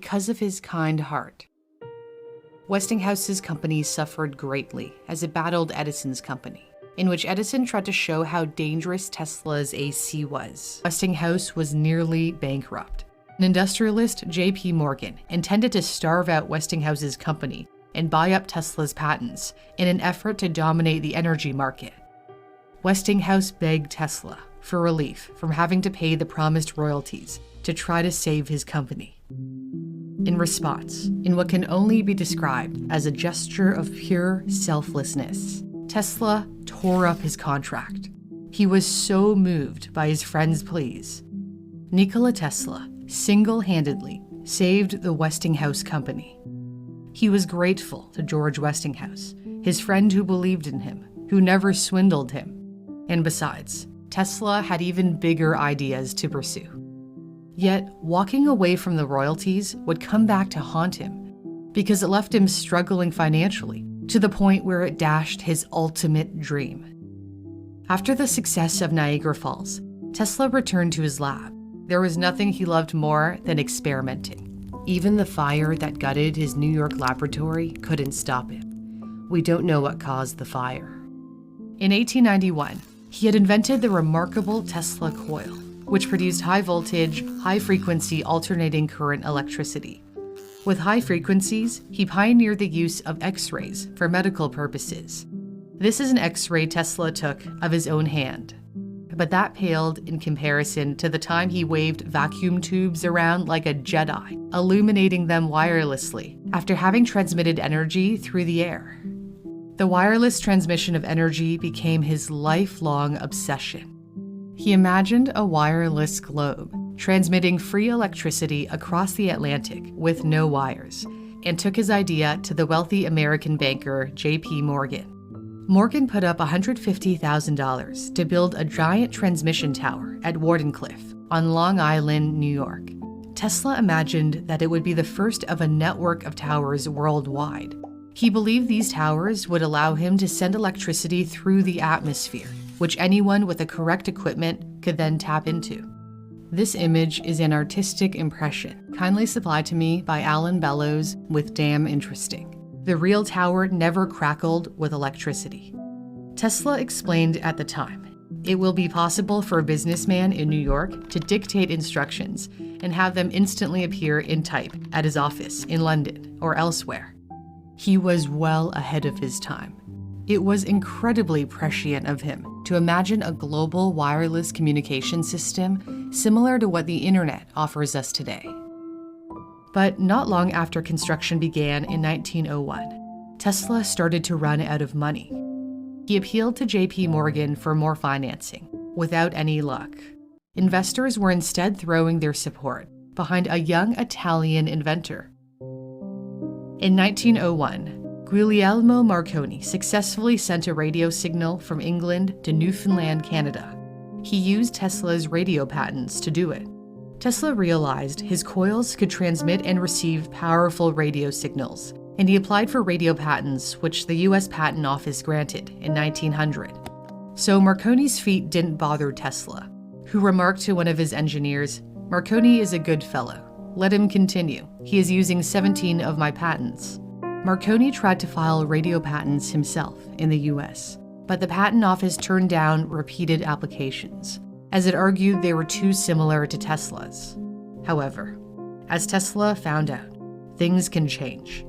because of his kind heart. Westinghouse's company suffered greatly as it battled Edison's company, in which Edison tried to show how dangerous Tesla's AC was. Westinghouse was nearly bankrupt. An industrialist, J.P. Morgan, intended to starve out Westinghouse's company and buy up Tesla's patents in an effort to dominate the energy market. Westinghouse begged Tesla for relief from having to pay the promised royalties to try to save his company. In response, in what can only be described as a gesture of pure selflessness, Tesla tore up his contract. He was so moved by his friend's pleas. Nikola Tesla single-handedly saved the Westinghouse company. He was grateful to George Westinghouse, his friend who believed in him, who never swindled him. And besides, Tesla had even bigger ideas to pursue. Yet, walking away from the royalties would come back to haunt him, because it left him struggling financially, to the point where it dashed his ultimate dream. After the success of Niagara Falls, Tesla returned to his lab. There was nothing he loved more than experimenting. Even the fire that gutted his New York laboratory couldn't stop him. We don't know what caused the fire. In 1891, he had invented the remarkable Tesla coil, which produced high-voltage, high-frequency alternating current electricity. With high frequencies, he pioneered the use of X-rays for medical purposes. This is an X-ray Tesla took of his own hand. But that paled in comparison to the time he waved vacuum tubes around like a Jedi, illuminating them wirelessly after having transmitted energy through the air. The wireless transmission of energy became his lifelong obsession. He imagined a wireless globe, transmitting free electricity across the Atlantic with no wires, and took his idea to the wealthy American banker J.P. Morgan. Morgan put up $150,000 to build a giant transmission tower at Wardenclyffe on Long Island, New York. Tesla imagined that it would be the first of a network of towers worldwide. He believed these towers would allow him to send electricity through the atmosphere, which anyone with the correct equipment could then tap into. This image is an artistic impression, kindly supplied to me by Alan Bellows with Damn Interesting. The real tower never crackled with electricity. Tesla explained at the time, it will be possible for a businessman in New York to dictate instructions and have them instantly appear in type at his office in London or elsewhere. He was well ahead of his time. It was incredibly prescient of him to imagine a global wireless communication system similar to what the internet offers us today. But not long after construction began in 1901, Tesla started to run out of money. He appealed to J.P. Morgan for more financing, without any luck. Investors were instead throwing their support behind a young Italian inventor. In 1901, Guglielmo Marconi successfully sent a radio signal from England to Newfoundland, Canada. He used Tesla's radio patents to do it. Tesla realized his coils could transmit and receive powerful radio signals, and he applied for radio patents, which the U.S. Patent Office granted in 1900. So Marconi's feat didn't bother Tesla, who remarked to one of his engineers, "Marconi is a good fellow. Let him continue. He is using 17 of my patents." Marconi tried to file radio patents himself in the U.S., but the Patent Office turned down repeated applications, as it argued they were too similar to Tesla's. However, as Tesla found out, things can change.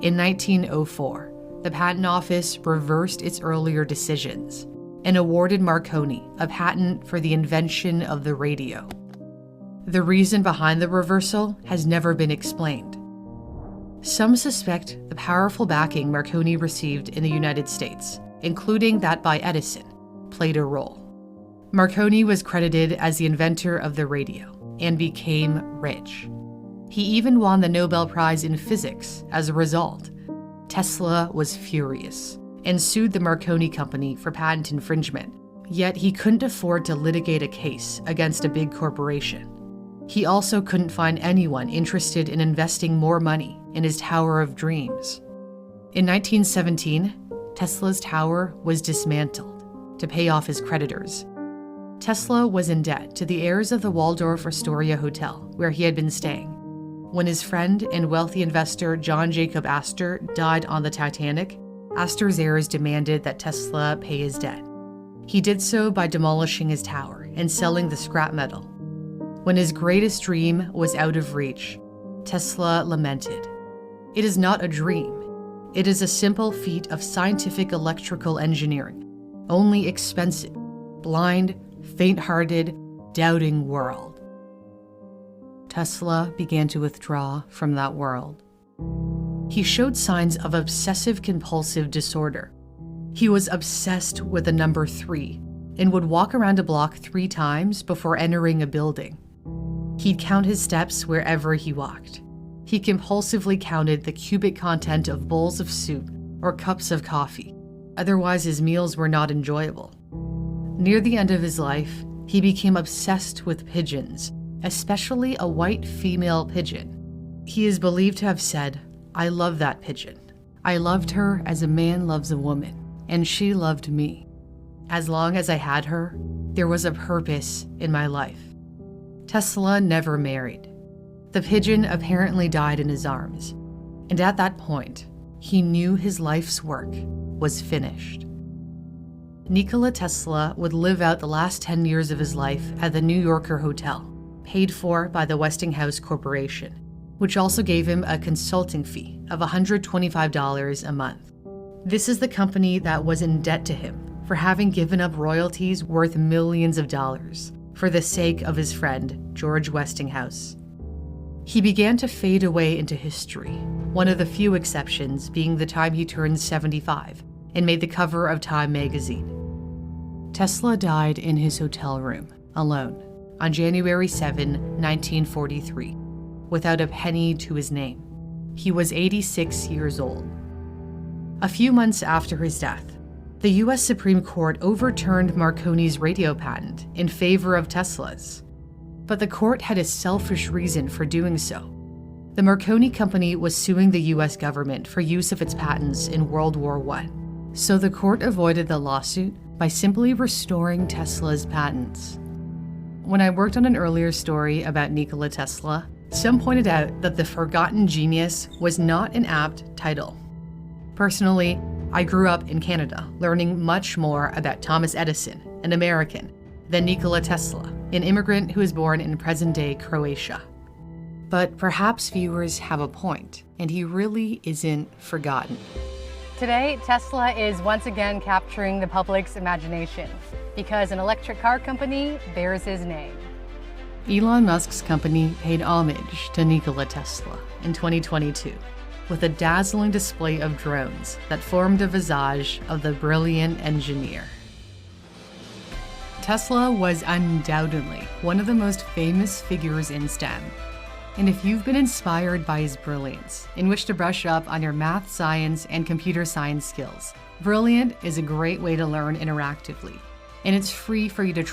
In 1904, the Patent Office reversed its earlier decisions and awarded Marconi a patent for the invention of the radio. The reason behind the reversal has never been explained. Some suspect the powerful backing Marconi received in the United States, including that by Edison, played a role. Marconi was credited as the inventor of the radio and became rich. He even won the Nobel Prize in Physics as a result. Tesla was furious and sued the Marconi Company for patent infringement, yet he couldn't afford to litigate a case against a big corporation. He also couldn't find anyone interested in investing more money in his Tower of Dreams. In 1917, Tesla's tower was dismantled to pay off his creditors. Tesla was in debt to the heirs of the Waldorf Astoria Hotel, where he had been staying. When his friend and wealthy investor John Jacob Astor died on the Titanic, Astor's heirs demanded that Tesla pay his debt. He did so by demolishing his tower and selling the scrap metal. When his greatest dream was out of reach, Tesla lamented, "It is not a dream. It is a simple feat of scientific electrical engineering, only expensive, blind, faint-hearted, doubting world." Tesla began to withdraw from that world. He showed signs of obsessive-compulsive disorder. He was obsessed with the number 3 and would walk around a block 3 times before entering a building. He'd count his steps wherever he walked. He compulsively counted the cubic content of bowls of soup or cups of coffee. Otherwise, his meals were not enjoyable. Near the end of his life, he became obsessed with pigeons, especially a white female pigeon. He is believed to have said, "I love that pigeon. I loved her as a man loves a woman, and she loved me. As long as I had her, there was a purpose in my life." Tesla never married. The pigeon apparently died in his arms, and at that point, he knew his life's work was finished. Nikola Tesla would live out the last 10 years of his life at the New Yorker Hotel, paid for by the Westinghouse Corporation, which also gave him a consulting fee of $125 a month. This is the company that was in debt to him for having given up royalties worth millions of dollars for the sake of his friend, George Westinghouse. He began to fade away into history, one of the few exceptions being the time he turned 75 and made the cover of Time magazine. Tesla died in his hotel room, alone, on January 7, 1943, without a penny to his name. He was 86 years old. A few months after his death, the U.S. Supreme Court overturned Marconi's radio patent in favor of Tesla's. But the court had a selfish reason for doing so. The Marconi company was suing the U.S. government for use of its patents in World War I. So the court avoided the lawsuit by simply restoring Tesla's patents. When I worked on an earlier story about Nikola Tesla, some pointed out that the forgotten genius was not an apt title. Personally, I grew up in Canada, learning much more about Thomas Edison, an American, than Nikola Tesla, an immigrant who was born in present-day Croatia. But perhaps viewers have a point, and he really isn't forgotten. Today, Tesla is once again capturing the public's imagination because an electric car company bears his name. Elon Musk's company paid homage to Nikola Tesla in 2022 with a dazzling display of drones that formed a visage of the brilliant engineer. Tesla was undoubtedly one of the most famous figures in STEM. And if you've been inspired by his brilliance and wish to brush up on your math, science, and computer science skills, Brilliant is a great way to learn interactively, and it's free for you to try.